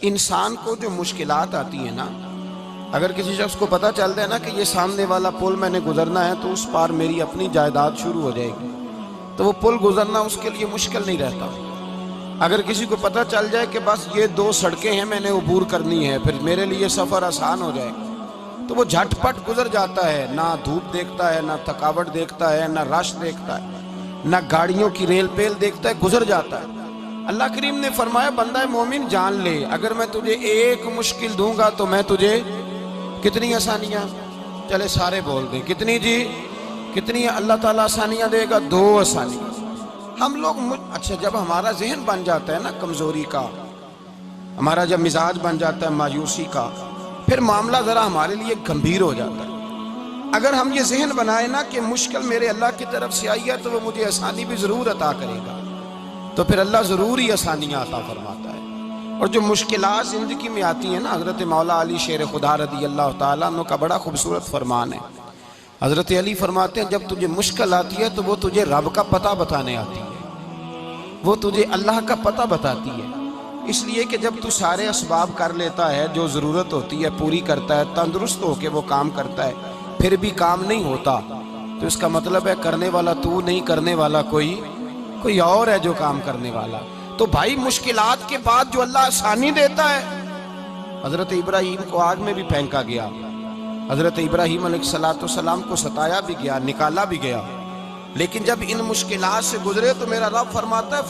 انسان کو جو مشکلات آتی ہیں نا، اگر کسی شخص کو پتہ چل جائے نا کہ یہ سامنے والا پل میں نے گزرنا ہے تو اس پار میری اپنی جائیداد شروع ہو جائے گی، تو وہ پل گزرنا اس کے لیے مشکل نہیں رہتا۔ اگر کسی کو پتہ چل جائے کہ بس یہ 2 سڑکیں ہیں میں نے عبور کرنی ہے، پھر میرے لیے سفر آسان ہو جائے گا، تو وہ جھٹ پٹ گزر جاتا ہے، نہ دھوپ دیکھتا ہے، نہ تھکاوٹ دیکھتا ہے، نہ رش دیکھتا ہے، نہ گاڑیوں کی ریل پیل دیکھتا ہے، گزر جاتا ہے۔ اللہ کریم نے فرمایا بندہ مومن جان لے، اگر میں تجھے ایک مشکل دوں گا تو میں تجھے کتنی آسانیاں، چلے سارے بول دیں کتنی جی، کتنی اللہ تعالیٰ آسانیاں دے گا؟ 2 آسانیاں۔ ہم لوگ اچھا جب ہمارا ذہن بن جاتا ہے نا کمزوری کا، ہمارا جب مزاج بن جاتا ہے مایوسی کا، پھر معاملہ ذرا ہمارے لیے گمبھیر ہو جاتا ہے۔ اگر ہم یہ ذہن بنائے نا کہ مشکل میرے اللہ کی طرف سے آئی ہے تو وہ مجھے آسانی بھی ضرور عطا کرے گا، تو پھر اللہ ضرور ہی آسانیاں عطا فرماتا ہے۔ اور جو مشکلات زندگی میں آتی ہیں نا، حضرت مولا علی شیر خدا رضی اللہ تعالیٰ عنہ کا بڑا خوبصورت فرمان ہے۔ حضرت علی فرماتے ہیں جب تجھے مشکل آتی ہے تو وہ تجھے رب کا پتہ بتانے آتی ہے، وہ تجھے اللہ کا پتہ بتاتی ہے، اس لیے کہ جب تو سارے اسباب کر لیتا ہے، جو ضرورت ہوتی ہے پوری کرتا ہے، تندرست ہو کے وہ کام کرتا ہے، پھر بھی کام نہیں ہوتا، تو اس کا مطلب ہے کرنے والا تو نہیں، کرنے والا کوئی اور ہے جو کام کرنے والا۔ تو بھائی مشکلات کے بعد جو اللہ آسانی دیتا ہے، حضرت ابراہیم کو آگ میں بھی پھینکا گیا، حضرت ابراہیم علیہ السلام کو ستایا بھی گیا، نکالا بھی گیا، لیکن جب ان مشکلات سے گزرے تو میرا رب فرماتا ہے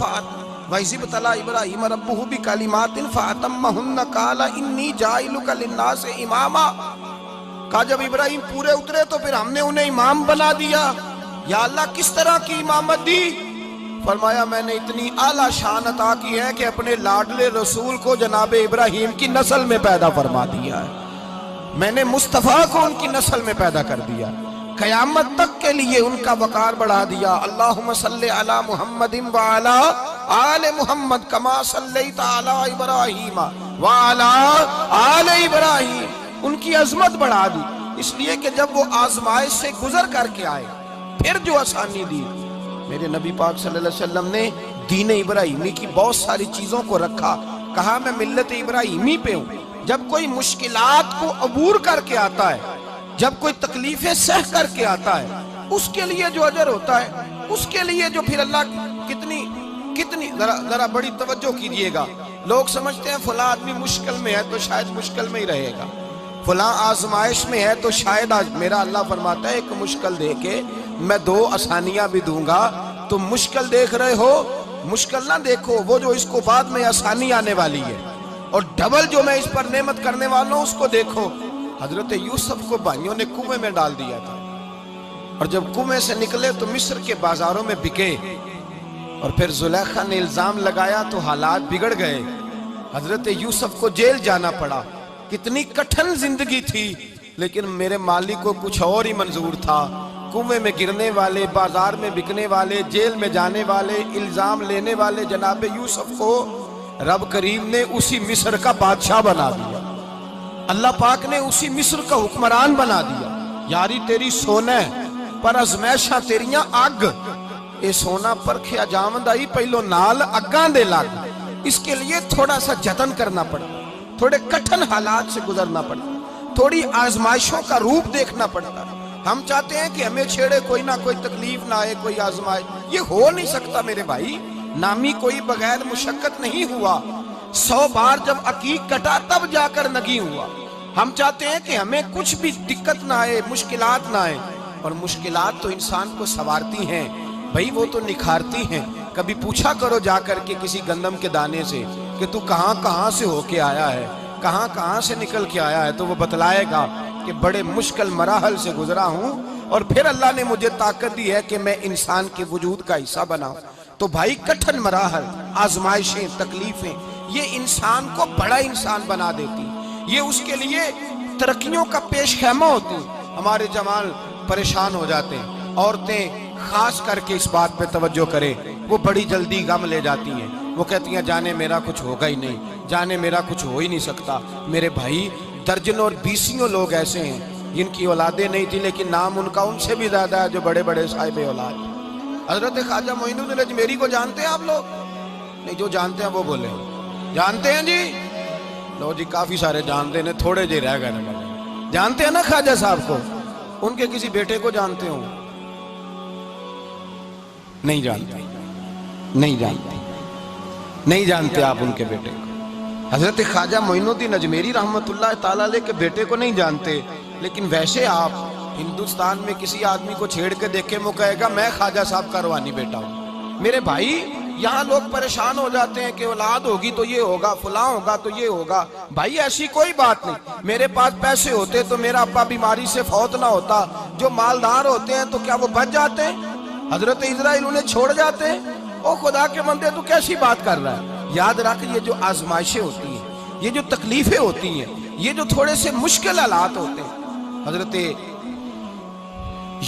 وَإِذِ ابْتَلَىٰ إِبْرَاهِيمَ رَبُّهُ بِكَلِمَاتٍ فَأَتَمَّهُنَّ قَالَ إِنِّي جَاعِلُكَ لِلنَّاسِ إِمَامًا۔ کہا جب ابراہیم پورے اترے تو پھر ہم نے انہیں امام بنا دیا۔ یا اللہ کس طرح کی امامت دی؟ فرمایا میں نے اتنی اعلیٰ شان عطا کی ہے کہ اپنے لاڈلے رسول کو جناب ابراہیم کی نسل میں پیدا فرما دیا ہے، میں نے مصطفیٰ کو ان کی نسل میں پیدا کر دیا، قیامت تک کے لیے ان کا وقار بڑھا دیا۔ اللہم صلی علی محمد وعلی آل محمد کما صلیت علی ابراہیم وعلی آل ابراہیم، ان کی عظمت بڑھا دی، اس لیے کہ جب وہ آزمائش سے گزر کر کے آئے پھر جو آسانی دی۔ میرے نبی پاک صلی اللہ علیہ وسلم نے دین ابراہیمی کی بہت ساری چیزوں کو رکھا، کہا میں ملت ابراہیمی پہ ہوں۔ جب کوئی مشکلات کو عبور کر کے آتا ہے، جب کوئی تکلیفیں سہ کر کے آتا ہے، اس کے لیے جو اجر ہوتا ہے، اس کے لیے جو پھر اللہ کتنی ذرا بڑی توجہ کیجئے گا۔ لوگ سمجھتے ہیں فلاں آدمی مشکل میں ہے تو شاید مشکل میں ہی رہے گا، فلاں آزمائش میں ہے تو شاید میرا اللہ فرماتا ہے ایک مشکل دے کے میں 2 آسانیاں بھی دوں گا۔ تم مشکل دیکھ رہے ہو، مشکل نہ دیکھو، وہ جو اس کو بعد میں آسانی آنے والی ہے، اور ڈبل جو میں اس پر نعمت کرنے والا ہوں اس کو دیکھو۔ حضرت یوسف کو بھائیوں نے کنویں میں ڈال دیا تھا، اور جب کنویں سے نکلے تو مصر کے بازاروں میں بکے، اور پھر زلیخا نے الزام لگایا تو حالات بگڑ گئے، حضرت یوسف کو جیل جانا پڑا۔ کتنی کٹھن زندگی تھی، لیکن میرے مالک کو کچھ اور ہی منظور تھا۔ کنویں میں گرنے والے، بازار میں بکنے والے، جیل میں جانے والے، الزام لینے والے جناب یوسف کو رب کریم نے اسی مصر کا بادشاہ بنا دیا، اللہ پاک نے اسی مصر کا حکمران بنا دیا۔ یاری تیری سونا پر ازمیشاں تیریاں اگ، اے سونا پرکھیا جاوندا ہی پہلو نال اگاں دے لگ، اس کے لیے تھوڑا سا جتن کرنا پڑتا، تھوڑے کٹھن حالات سے گزرنا پڑتا، تھوڑی آزمائشوں کا روپ دیکھنا پڑتا۔ ہم چاہتے ہیں کہ ہمیں چھیڑے کوئی نہ کوئی تکلیف نہ آئے، کوئی آزمائش، یہ ہو نہیں سکتا میرے بھائی، نامی کوئی بغیر مشقت نہیں ہوا، 100 بار جب عقیق کٹا تب جا کر نگی ہوا۔ ہم چاہتے ہیں کہ ہمیں کچھ بھی دقت نہ آئے، مشکلات نہ آئے، اور مشکلات تو انسان کو سنوارتی ہیں بھائی، وہ تو نکھارتی ہیں۔ کبھی پوچھا کرو جا کر کے کسی گندم کے دانے سے کہ تو کہاں سے ہو کے آیا ہے، کہاں سے نکل کے آیا ہے، تو وہ بتلائے گا کہ بڑے مشکل مراحل سے گزرا ہوں، اور پھر اللہ نے مجھے طاقت دی ہے کہ میں انسان کے وجود کا حصہ بناؤں۔ تو بھائی کٹھن مراحل، آزمائشیں، تکلیفیں، یہ انسان کو بڑا انسان بنا دیتی، یہ اس کے لیے ترقیوں کا پیش خیمہ ہوتی۔ ہمارے جوان پریشان ہو جاتے ہیں، عورتیں خاص کر کے اس بات پہ توجہ کریں، وہ بڑی جلدی غم لے جاتی ہیں، وہ کہتی ہیں جانے میرا کچھ ہوگا ہی نہیں، جانے میرا کچھ ہو ہی نہیں سکتا۔ میرے بھائی درجنوں اور بیسیوں لوگ ایسے ہیں جن کی اولادیں نہیں تھی لیکن نام ان کا ان سے بھی زیادہ ہے جو بڑے بڑے صاحب اولاد۔ حضرت خواجہ معین الدین اجمیری کو جانتے ہیں آپ لوگ؟ نہیں، جو جانتے ہیں وہ بولیں۔ جانتے ہیں جی؟ وہ جی کافی سارے جانتے ہیں، تھوڑے جی رہ گئے نا۔ جانتے ہیں نا خواجہ صاحب کو؟ ان کے کسی بیٹے کو جانتے ہوں؟ نہیں جانتے، نہیں جانتے، نہیں جانتے آپ ان کے بیٹے کو۔ حضرت خواجہ معین الدین اجمیری رحمت اللہ تعالیٰ علیہ کے بیٹے کو نہیں جانتے، لیکن ویسے آپ ہندوستان میں کسی آدمی کو چھیڑ کے دیکھیں، وہ کہے گا میں خواجہ صاحب کا روحانی بیٹا ہوں۔ میرے بھائی یہاں لوگ پریشان ہو جاتے ہیں کہ اولاد ہوگی تو یہ ہوگا، فلاں ہوگا تو یہ ہوگا۔ بھائی ایسی کوئی بات نہیں۔ میرے پاس پیسے ہوتے تو میرا ابا بیماری سے فوت نہ ہوتا۔ جو مالدار ہوتے ہیں تو کیا وہ بچ جاتے ہیں؟ حضرت اسرائیل انہیں چھوڑ جاتے ہیں؟ او خدا کے بندے تو کیسی بات کر رہا ہے؟ یاد رکھ، یہ جو آزمائشیں ہوتی ہیں، یہ جو تکلیفیں ہوتی ہیں، یہ جو تھوڑے سے مشکل حالات ہوتے ہیں۔ حضرت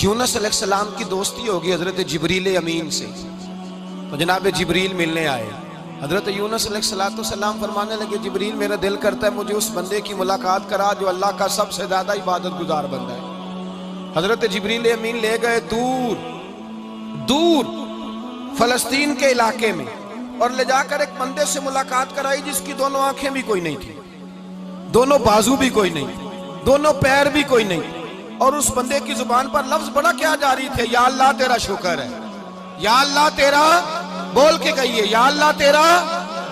یونس علیہ السلام کی دوستی ہوگی حضرت جبریل امین سے، تو جناب جبریل ملنے آئے۔ حضرت یونس علیہ السلام فرمانے لگے جبریل میرا دل کرتا ہے مجھے اس بندے کی ملاقات کرا جو اللہ کا سب سے زیادہ عبادت گزار بندہ ہے۔ حضرت جبریل امین لے گئے دور دور فلسطین کے علاقے میں، اور لے جا کر ایک بندے سے ملاقات کرائی جس کی دونوں آنکھیں بھی کوئی نہیں تھی، دونوں بازو بھی کوئی نہیں تھی، دونوں پیر بھی کوئی نہیں تھی، اور اس بندے کی زبان پر لفظ بڑا کیا جاری تھے، یا اللہ تیرا شکر ہے، یا اللہ تیرا، بول کے کہیے یا اللہ تیرا،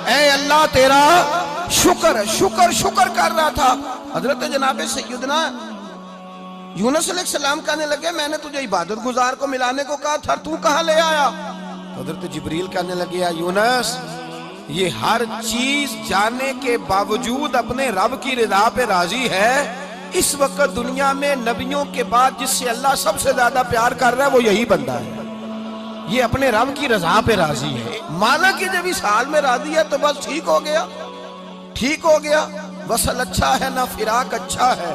اے اللہ تیرا شکر ہے۔ شکر شکر کر رہا تھا۔ حضرت جناب سیدنا یونس علیہ السلام کہنے لگے میں نے تجھے عبادت گزار کو ملانے کو کہا تھا، تو کہاں لے آیا؟ حضرت جبریل کہنے لگے یا یونس، یہ ہر چیز جانے کے باوجود اپنے رب کی رضا پہ راضی ہے۔ اس وقت دنیا میں نبیوں کے بعد جس سے اللہ سب سے زیادہ پیار کر رہا ہے وہ یہی بندہ ہے، یہ اپنے رب کی رضا پہ راضی ہے۔ مانا کہ جب اس حال میں راضی ہے تو بس ٹھیک ہو گیا، ٹھیک ہو گیا۔ وصل اچھا ہے نہ فراق اچھا ہے،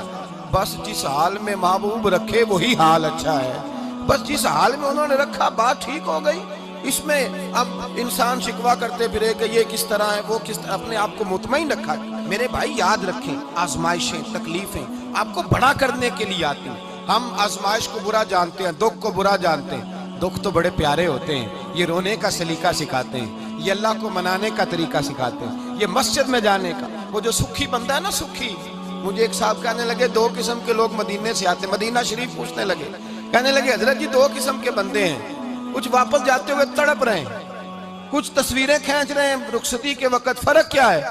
بس جس حال میں محبوب رکھے وہی حال اچھا ہے۔ بس جس حال میں انہوں نے رکھا بات ٹھیک ہو گئی۔ اس میں اب انسان شکوہ کرتے پھرے کہ یہ کس طرح ہے وہ کس طرح، اپنے آپ کو مطمئن رکھا۔ میرے بھائی یاد رکھیں، آزمائشیں تکلیفیں آپ کو بڑا کرنے کے لیے آتی ہیں۔ ہم آزمائش کو برا جانتے ہیں، دکھ کو برا جانتے ہیں۔ دکھ تو بڑے پیارے ہوتے ہیں، یہ رونے کا سلیقہ سکھاتے ہیں، یہ اللہ کو منانے کا طریقہ سکھاتے ہیں، یہ مسجد میں جانے کا۔ وہ جو سکھی بندہ ہے نا، سکھی، مجھے ایک صاحب کہنے لگے دو قسم کے لوگ مدینے سے آتے، مدینہ شریف پوچھنے لگے، کہنے لگے حضرت جی دو قسم کے بندے ہیں، کچھ واپس جاتے ہوئے تڑپ رہے ہیں، کچھ تصویریں کھینچ رہے ہیں رخصتی کے وقت، فرق کیا ہے؟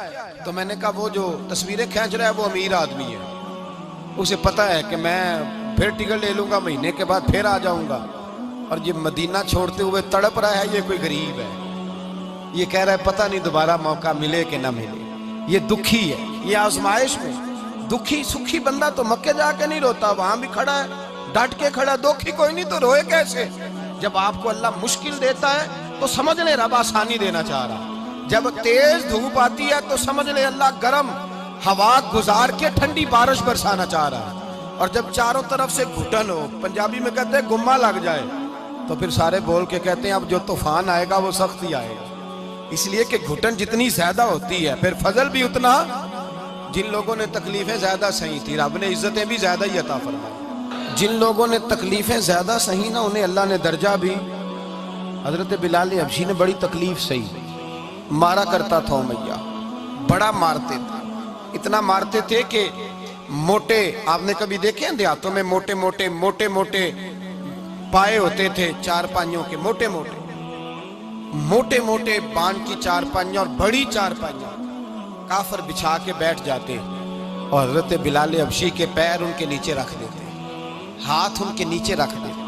تو میں نے کہا وہ جو تصویریں کھینچ رہا ہے وہ امیر آدمی ہے، اسے پتہ ہے کہ میں پھر ٹکٹ لے لوں گا، مہینے کے بعد پھر آ جاؤں گا، اور یہ مدینہ چھوڑتے ہوئے تڑپ رہا ہے یہ کوئی غریب ہے، یہ کہہ رہا ہے پتہ نہیں دوبارہ موقع ملے کہ نہ ملے، یہ دکھی ہے۔ یہ آزمائش میں دکھی سکھی بندہ تو مکے جا کے نہیں روتا، وہاں بھی کھڑا ہے ڈٹ کے کھڑا، دکھی کوئی نہیں تو روئے کیسے؟ جب آپ کو اللہ مشکل دیتا ہے تو سمجھ لے رب آسانی دینا چاہ رہا، جب تیز دھوپ آتی ہے تو سمجھ لے اللہ گرم ہوا گزار کے ٹھنڈی بارش برسانا چاہ رہا ہے، اور جب چاروں طرف سے گھٹن ہو، پنجابی میں کہتے ہیں گمہ لگ جائے، تو پھر سارے بول کے کہتے ہیں اب جو طوفان آئے گا وہ سخت ہی آئے گا، اس لیے کہ گھٹن جتنی زیادہ ہوتی ہے پھر فضل بھی اتنا۔ جن لوگوں نے تکلیفیں زیادہ سہی تھی رب نے عزتیں بھی زیادہ ہی عطا فرمائی، جن لوگوں نے تکلیفیں زیادہ سہی نہ انہیں اللہ نے درجہ بھی۔ حضرت بلال حبشی نے بڑی تکلیف سہی، مارا کرتا تھا امیہ، بڑا مارتے تھے، اتنا مارتے تھے کہ موٹے، آپ نے کبھی دیکھے ہیں دیہاتوں میں موٹے موٹے پائے ہوتے تھے چار پائیوں کے، موٹے موٹے بان کی چار پائیاں اور بڑی چار پائیاں کافر بچھا کے بیٹھ جاتے، اور حضرت بلال حبشی کے پیر ان کے نیچے رکھ دیتے، ہاتھ ان کے نیچے رکھ دیتے،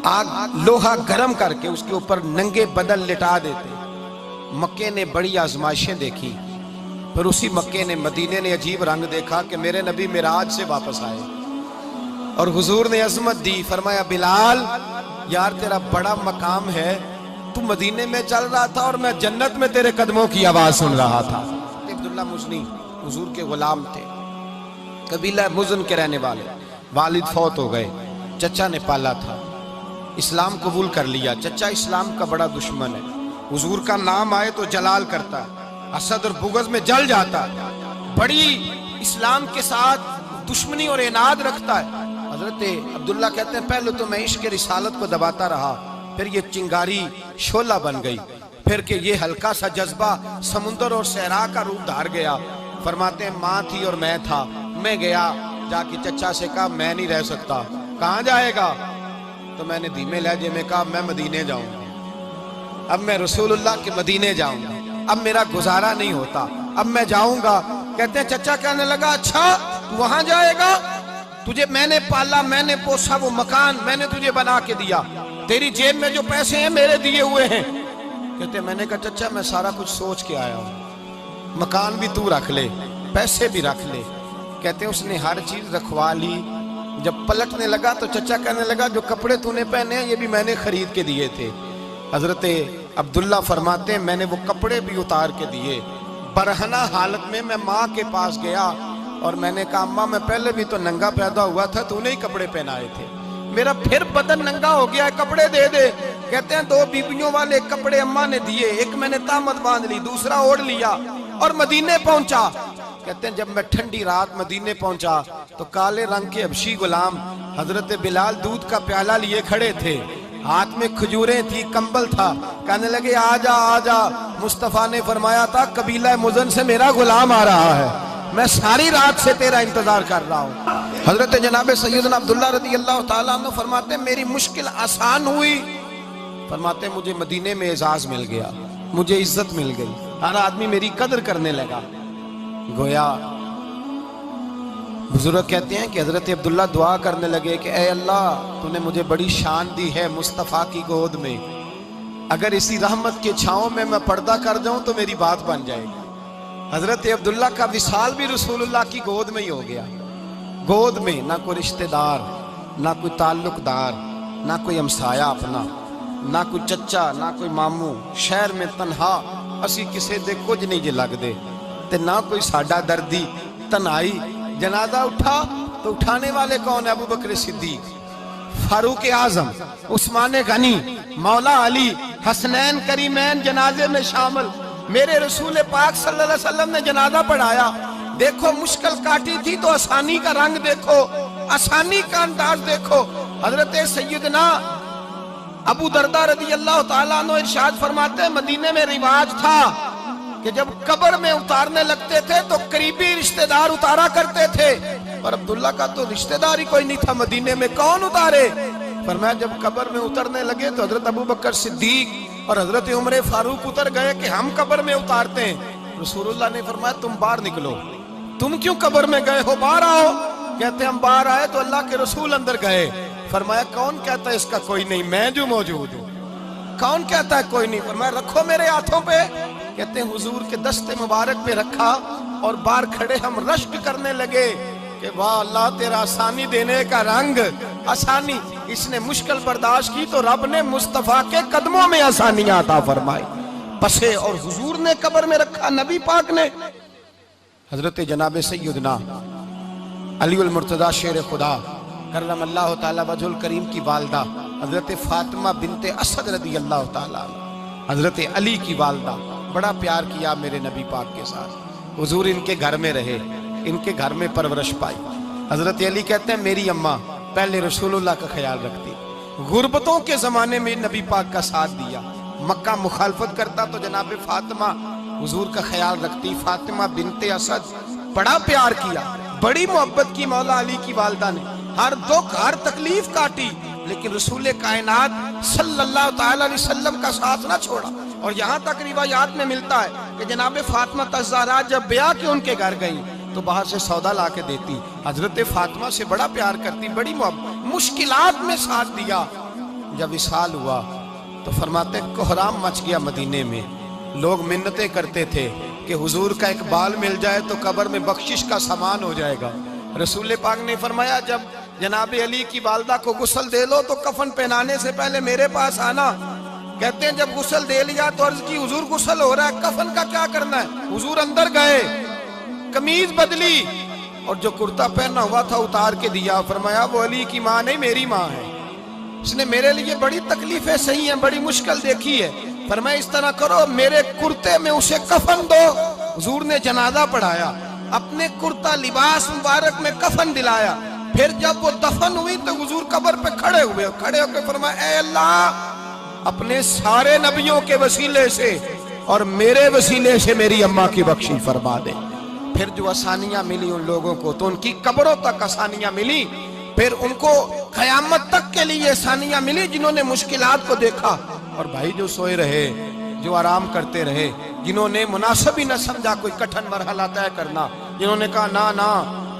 آگ لوہا گرم کر کے اس کے اوپر ننگے بدن لٹا دیتے۔ مکے نے بڑی آزمائشیں دیکھی، پھر اسی مکے نے مدینے نے عجیب رنگ دیکھا کہ میرے نبی معراج سے واپس آئے، اور حضور نے عظمت دی، فرمایا بلال یار تیرا بڑا مقام ہے، تو مدینے میں چل رہا تھا اور میں جنت میں تیرے قدموں کی آواز سن رہا تھا۔ عبداللہ مزنی حضور کے غلام تھے، قبیلہ مزن کے رہنے والے، والد فوت ہو گئے، چچا نے پالا تھا، اسلام قبول کر لیا، چچا اسلام کا بڑا دشمن ہے، حضور کا نام آئے تو جلال کرتا، حسد اور بغض میں جل جاتا، بڑی اسلام کے ساتھ دشمنی اور عناد رکھتا ہے۔ حضرت عبداللہ کہتے ہیں پہلے تو میں عشق رسالت کو دباتا رہا، پھر یہ چنگاری شعلہ بن گئی، پھر کہ یہ ہلکا سا جذبہ سمندر اور صحرا کا روپ دھار گیا، فرماتے ہیں ماں تھی اور میں تھا، میں گیا جا کے چچا سے کہا میں نہیں رہ سکتا۔ کہاں جائے گا؟ تو میں نے دھیمے لہجے میں کہا میں مدینے جاؤں گا، اب میں رسول اللہ کے مدینے جاؤں گا، اب میرا گزارا نہیں ہوتا، اب میں جاؤں گا۔ کہتے ہیں چچا کہنے لگا اچھا تو وہاں جائے گا؟ تجھے میں نے پالا، میں نے پوسا، وہ مکان میں نے تجھے بنا کے دیا، تیری جیب میں جو پیسے ہیں میرے دیے ہوئے ہیں۔ کہتے ہیں میں نے کہا چچا میں سارا کچھ سوچ کے آیا ہوں، مکان بھی تو رکھ لے، پیسے بھی رکھ لے۔ کہتے ہیں اس نے ہر چیز رکھوا لی۔ جب پلٹنے لگا تو چچا کہنے لگا جو کپڑے تو نے پہنے ہیں یہ بھی میں نے خرید کے دیے تھے۔ حضرت عبداللہ فرماتے ہیں میں نے وہ کپڑے بھی اتار کے دیے، برہنہ حالت میں میں ماں کے پاس گیا اور میں نے کہا اماں میں پہلے بھی تو ننگا پیدا ہوا تھا، تو نے ہی کپڑے پہنائے تھے، میرا پھر بدن ننگا ہو گیا ہے، کپڑے دے دے۔ کہتے ہیں 2 بیبیوں والے کپڑے اماں نے دیے، ایک میں نے تامت باندھ لی، دوسرا اوڑھ لیا اور مدینے پہنچا۔ کہتے ہیں جب میں ٹھنڈی رات مدینے پہنچا تو کالے رنگ کے حبشی غلام حضرت بلال دودھ کا پیالہ لیے کھڑے تھے، ہاتھ میں کھجوریں تھی، کمبل تھا، کہنے لگے آجا آجا۔ مصطفیٰ نے فرمایا تھا قبیلہ مزن سے میرا غلام آ رہا ہے، میں ساری رات سے تیرا انتظار کر رہا ہوں۔ حضرت جناب سیدنا عبداللہ رضی اللہ تعالیٰ عنہ فرماتے ہیں میری مشکل آسان ہوئی، فرماتے ہیں مجھے مدینے میں اعزاز مل گیا، مجھے عزت مل گئی، ہر آدمی میری قدر کرنے لگا۔ گویا بزرگ کہتے ہیں کہ حضرت عبداللہ دعا کرنے لگے کہ اے اللہ تو نے مجھے بڑی شان دی ہے مصطفیٰ کی گود میں، اگر اسی رحمت کے چھاؤں میں پردہ کر جاؤں تو میری بات بن جائے گی۔ حضرت عبداللہ کا وصال بھی رسول اللہ کی گود میں ہی ہو گیا، گود میں نہ کوئی رشتہ دار، نہ کوئی تعلق دار، نہ کوئی ہمسایا اپنا، نہ کوئی چچا، نہ کوئی ماموں، شہر میں تنہا اسی کسے دے کچھ نہیں جے لگ دے تے نہ کوئی ساڈا دردی تنہائی۔ جنازہ اٹھا تو اٹھانے والے کون ہیں؟ ابو بکر صدیق، فاروق اعظم، عثمان غنی، مولا علی، حسنین کریمین جنازے میں شامل۔ میرے رسول پاک صلی اللہ علیہ وسلم نے جنازہ پڑھایا، دیکھو مشکل کاٹی تھی تو آسانی کا رنگ دیکھو، آسانی کا انداز دیکھو۔ حضرت سیدنا ابو دردہ رضی اللہ تعالیٰ عنہ ارشاد فرماتے ہیں مدینے میں رواج تھا کہ جب قبر میں اتارنے لگتے تھے تو قریبی رشتہ دار اتارا کرتے تھے، پر عبداللہ کا تو رشتہ دار ہی کوئی نہیں تھا مدینے میں، کون اتارے؟ فرمایا جب قبر میں اترنے لگے تو حضرت ابو بکر صدیق اور حضرت عمر فاروق اتر گئے کہ ہم قبر میں اتارتے ہیں۔ رسول اللہ نے فرمایا تم باہر نکلو، تم کیوں قبر میں گئے ہو، باہر آؤ۔ کہتے ہم باہر آئے تو اللہ کے رسول اندر گئے، فرمایا کون کہتا ہے اس کا کوئی نہیں، میں جو موجود ہوں، کون کہتا ہے کوئی نہیں؟ فرمایا رکھو میرے ہاتھوں پہ۔ کہتے ہیں حضور کے دست مبارک پہ رکھا اور باہر کھڑے ہم رشک کرنے لگے کہ واہ اللہ تیرا آسانی دینے کا رنگ، آسانی۔ اس نے مشکل برداشت کی تو رب نے مصطفیٰ کے قدموں میں آسانیاں عطا فرمائی، پسے اور حضور نے قبر میں رکھا، نبی پاک نے۔ حضرت جناب سیدنا علی المرتضی شیر خدا کرم اللہ تعالیٰ وجہ الکریم کی والدہ حضرت فاطمہ بنت اسد رضی اللہ تعالیٰ، حضرت علی کی والدہ، بڑا پیار کیا میرے نبی پاک کے ساتھ، حضور ان کے گھر میں رہے، ان کے گھر میں پرورش پائی۔ حضرت علی کہتے ہیں میری اماں پہلے رسول اللہ کا خیال رکھتی، غربتوں کے زمانے میں نبی پاک کا ساتھ دیا، مکہ مخالفت کرتا تو جناب فاطمہ حضور کا خیال رکھتی، فاطمہ بنت اسد، بڑا پیار کیا، بڑی محبت کی مولا علی کی والدہ نے، ہر دکھ ہر تکلیف کاٹی، لیکن رسول کائنات صلی اللہ تعالیٰ علیہ وسلم کا ساتھ نہ چھوڑا۔ اور یہاں تک روایات میں ملتا ہے کہ جناب فاطمہ الزہرا جب بیاہ کے ان کے گھر گئی تو باہر سے سودا لا کے دیتی، حضرت فاطمہ سے بڑا پیار کرتی، بڑی محبت، مشکلات میں ساتھ دیا۔ جب وصال ہوا تو فرماتے کوہرام مچ گیا مدینے میں، لوگ منتیں کرتے تھے کہ حضور کا ایک بال مل جائے تو قبر میں بخشش کا سامان ہو جائے گا۔ رسول پاک نے فرمایا جب جناب علی کی والدہ کو غسل دے لو تو کفن پہنانے سے پہلے میرے پاس آنا۔ کہتے ہیں جب غسل دے لیا تو عرض کی حضور غسل ہو رہا ہے، کفن کا کیا کرنا ہے؟ حضور اندر گئے، قمیض بدلی اور جو کرتا پہنا ہوا تھا اتار کے دیا، فرمایا وہ علی کی ماں نہیں میری ماں ہے، اس نے میرے لیے بڑی تکلیفیں سہی ہیں، بڑی مشکل دیکھی ہے، فرمایا اس طرح کرو میرے کرتے میں اسے کفن دو۔ حضور نے جنازہ پڑھایا، اپنے کرتا لباس مبارک میں کفن دلایا، پھر جب وہ دفن ہوئی تو حضور قبر پہ کھڑے ہوئے، کھڑے ہو کے فرمایا اے اللہ اپنے سارے نبیوں کے وسیلے سے اور میرے وسیلے سے میری اماں کی بخشی فرما دے۔ پھر جو آسانیاں ملی ان لوگوں کو تو ان کی قبروں تک آسانیاں ملی، پھر ان کو قیامت تک کے لیے آسانیاں ملی جنہوں نے مشکلات کو دیکھا۔ اور بھائی جو سوئے رہے، جو آرام کرتے رہے، جنہوں نے مناسب ہی نہ سمجھا کوئی کٹھن مرحلہ طے کرنا، جنہوں نے کہا نا نا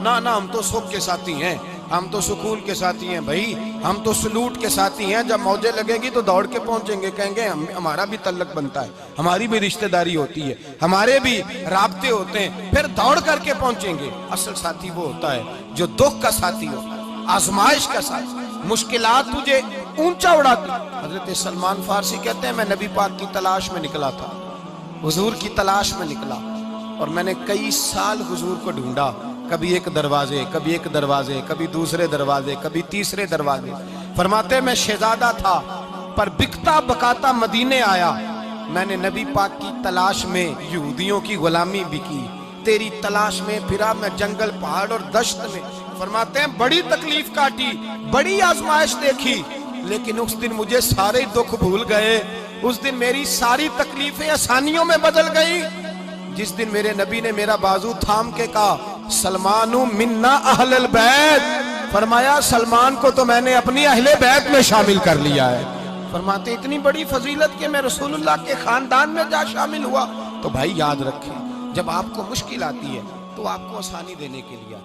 نا نا ہم تو سکھ کے ساتھی ہیں، ہم تو سکون کے ساتھی ہیں، بھائی ہم تو سلوٹ کے ساتھی ہیں، جب موجیں لگیں گی تو دوڑ کے پہنچیں گے، کہیں گے ہمارا بھی تعلق بنتا ہے، ہماری بھی رشتہ داری ہوتی ہے، ہمارے بھی رابطے ہوتے ہیں، پھر دوڑ کر کے پہنچیں گے۔ اصل ساتھی وہ ہوتا ہے جو دکھ کا ساتھی ہوتا ہے، آزمائش کا ساتھی، مشکلات تجھے اونچا اڑاتی۔ حضرت سلمان فارسی کہتے ہیں میں نبی پاک کی تلاش میں نکلا تھا، حضور کی تلاش میں نکلا، اور میں نے کئی سال حضور کو ڈھونڈا، کبھی ایک دروازے، کبھی ایک دروازے، کبھی دوسرے دروازے، کبھی تیسرے دروازے۔ فرماتے میں شہزادہ تھا پر بکتا بکاتا مدینے آیا، میں نے نبی پاک کی تلاش میں یہودیوں کی غلامی بھی کی، تیری تلاش میں پھرا میں جنگل پہاڑ اور دشت میں۔ فرماتے ہیں بڑی تکلیف کاٹی، بڑی آزمائش دیکھی، لیکن اس دن مجھے سارے دکھ بھول گئے، اس دن میری ساری تکلیفیں آسانیوں میں بدل گئی، جس دن میرے نبی نے میرا بازو تھام کے کہا سلمان منا اہل البیت، فرمایا سلمان کو تو میں نے اپنی اہل بیت میں شامل کر لیا ہے۔ فرماتے اتنی بڑی فضیلت کہ میں رسول اللہ کے خاندان میں جا شامل ہوا۔ تو بھائی یاد رکھیں، جب آپ کو مشکل آتی ہے تو آپ کو آسانی دینے کے لیے